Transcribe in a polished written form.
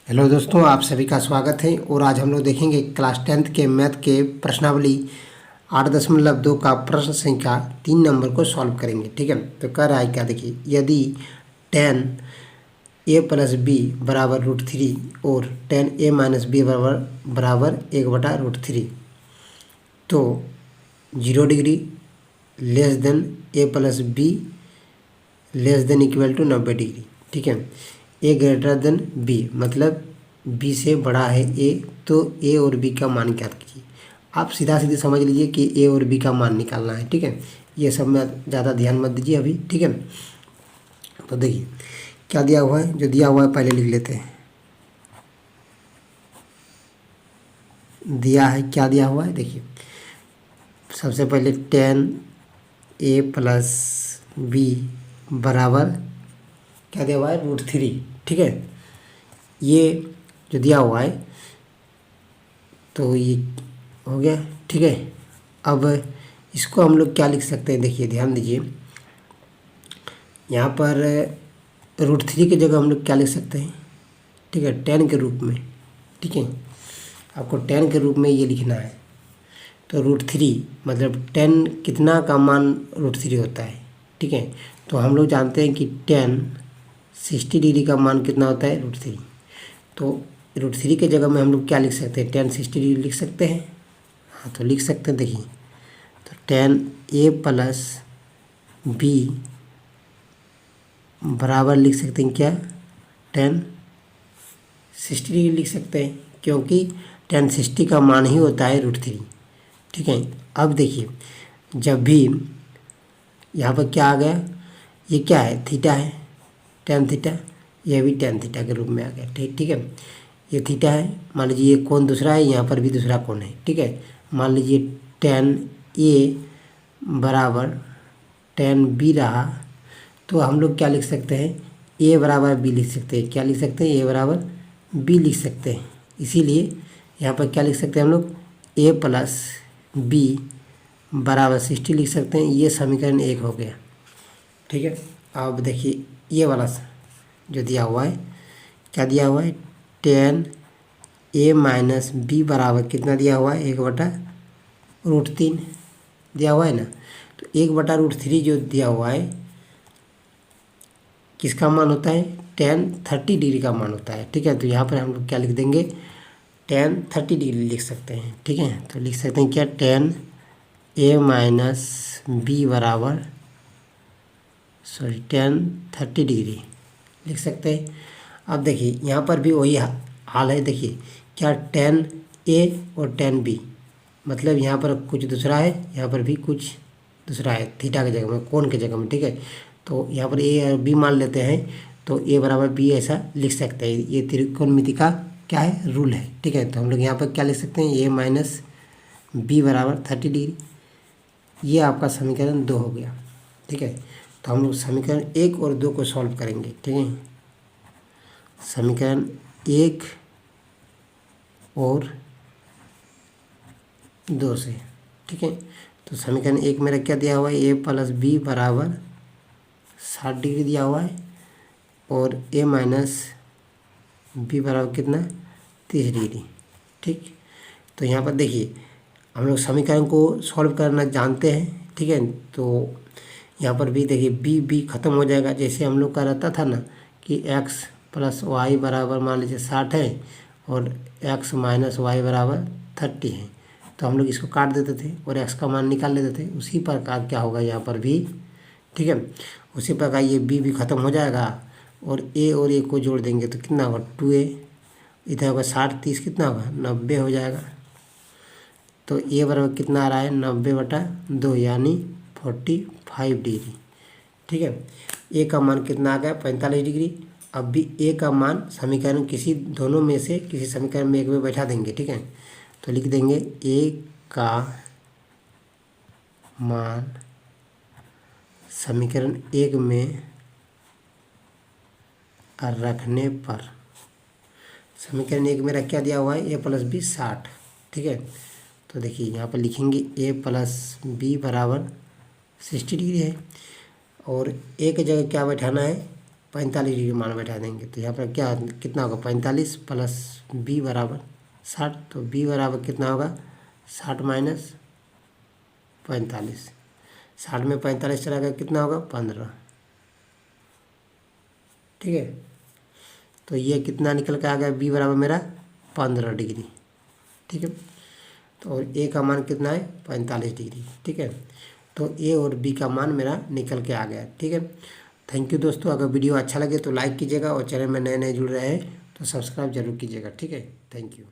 Hello दोस्तों, आप सभी का स्वागत है। और आज हम लोग देखेंगे क्लास 10th के मैथ के प्रश्नावली 8.2 का प्रश्न संख्या 3 नंबर को सॉल्व करेंगे। ठीक है, तो कह रहा है क्या, देखिए, यदि 10a+b बराबर √3 और 10a-b बराबर 1/√3 तो 0 degree less than a+b less than equal to 90 degree. ठीक है, ए ग्रेटर देन बी मतलब बी से बड़ा है ए, तो ए और बी का मान ज्ञात कीजिए। आप सीधा सीधे समझ लीजिए कि ए और बी का मान निकालना है। ठीक है, ये सब में ज़्यादा ध्यान मत दीजिए अभी। ठीक है, तो देखिए क्या दिया हुआ है। जो दिया हुआ है पहले लिख लेते हैं। दिया है, क्या दिया हुआ है, देखिए सबसे पहले 10a+b बराबर क्या दिया हुआ है, √3। ठीक है, ये जो दिया हुआ है तो ये हो गया। ठीक है, अब इसको हम लोग क्या लिख सकते हैं, देखिए ध्यान दीजिए। यहाँ पर √3 की जगह हम लोग क्या लिख सकते हैं, ठीक है, 10 के रूप में। ठीक है, आपको 10 के रूप में ये लिखना है। तो √3 मतलब 10 कितना का मान √3 होता है। ठीक है, तो हम लोग जानते हैं कि 10 60 डिग्री का मान कितना होता है, √3। तो √3 के जगह में हम लोग क्या लिख सकते हैं, 10 60 डिग्री लिख सकते हैं। हाँ, तो लिख सकते हैं। देखिए, तो 10a+b बराबर लिख सकते हैं क्या, 10 60 डिग्री लिख सकते हैं, क्योंकि 10 60 का मान ही होता है √3। ठीक है, अब देखिए जब भी यहाँ पर क्या आ गया, ये क्या है, थीटा है, tan थीटा, यह भी tan थीटा के रूप में आ गया। ठीक है, ये थीटा है। मान लीजिए ये कोण दूसरा है, यहाँ पर भी दूसरा कोण है। ठीक है, मान लीजिए tan a बराबर tan b रहा, तो हम लोग क्या लिख सकते हैं, a बराबर b लिख सकते हैं। क्या लिख सकते हैं, a बराबर b लिख सकते हैं। इसीलिए यहाँ पर क्या लिख सकते हैं हम लोग, a+b बराबर 60 लिख सकते हैं। ये समीकरण 1 हो गया। ठीक है, अब देखिए ये वाला जो दिया हुआ है, क्या दिया हुआ है, 10a-b बराबर कितना दिया हुआ है, 1/√3 दिया हुआ है ना। तो 1/√3 जो दिया हुआ है किसका मान होता है, tan 30 डिग्री का मान होता है। ठीक है, तो यहाँ पर हम लोग क्या लिख देंगे, tan 30 डिग्री लिख सकते हैं। ठीक है, तो लिख सकते हैं क्या, 10a-b बराबर tan 30 डिग्री लिख सकते हैं। अब देखिए यहाँ पर भी वही हाल है। देखिए क्या, tan a और tan b मतलब यहाँ पर कुछ दूसरा है, यहाँ पर भी कुछ दूसरा है, थीटा की जगह में, कोण की जगह में। ठीक है, तो यहाँ पर a और b मान लेते हैं, तो a बराबर b ऐसा लिख सकते हैं। ये त्रिकोणमिति का क्या है, रूल है। ठीक है, तो हम लोग यहाँ पर क्या लिख सकते हैं, a-b बराबर 30 डिग्री। ये आपका समीकरण 2 हो गया। ठीक है, तो हम लोग समीकरण 1 और 2 को सॉल्व करेंगे। ठीक है, समीकरण 1 और 2 से। ठीक है, तो समीकरण 1 मेरा क्या दिया हुआ है, a+b बराबर 60 डिग्री दिया हुआ है, और a-b बराबर कितना, 30 डिग्री। ठीक, तो यहाँ पर देखिए हम लोग समीकरण को सॉल्व करना जानते हैं। ठीक है, तो यहाँ पर भी देखिए b ख़त्म हो जाएगा। जैसे हम लोग का रहता था ना कि x + y बराबर मान लीजिए 60 है और x - y बराबर 30 है, तो हम लोग इसको काट देते थे और x का मान निकाल लेते थे। उसी प्रकार क्या होगा यहाँ पर भी। ठीक है, उसी प्रकार ये b ख़त्म हो जाएगा, और a और a को जोड़ देंगे तो कितना होगा, 2a। इधर होगा 60 30 कितना होगा, 90 हो जाएगा। तो a बराबर कितना आ रहा है, 90/2 यानी 45 डिग्री। ठीक है, a का मान कितना आ गया, 45 डिग्री। अब भी a का मान समीकरण किसी दोनों में से किसी समीकरण में एक में बैठा देंगे। ठीक है, तो लिख देंगे a का मान समीकरण 1 में रखने पर, समीकरण 1 मेरा क्या दिया हुआ है, a+b 60। ठीक है, तो देखिए यहाँ पर लिखेंगे a+b बराबर 60 डिग्री है, और a की जगह क्या बैठाना है, 45 डिग्री मान बैठा देंगे। तो यहाँ पर क्या कितना होगा 45 प्लस बी बराबर 60। तो बी बराबर कितना होगा 60 माइनस 45। 60 में 45 चला गया कितना होगा 15। ठीक है, तो ये कितना निकल के आ गया बी बराबर मेरा 15 डिग्री। ठीक है, तो और ए का मान कितना है 45 डिग्री। ठीक है, तो ए और बी का मान मेरा निकल के आ गया। ठीक है, थैंक यू दोस्तों। अगर वीडियो अच्छा लगे तो लाइक कीजिएगा और चैनल में नए नए जुड़ रहे हैं तो सब्सक्राइब जरूर कीजिएगा। ठीक है, थैंक यू।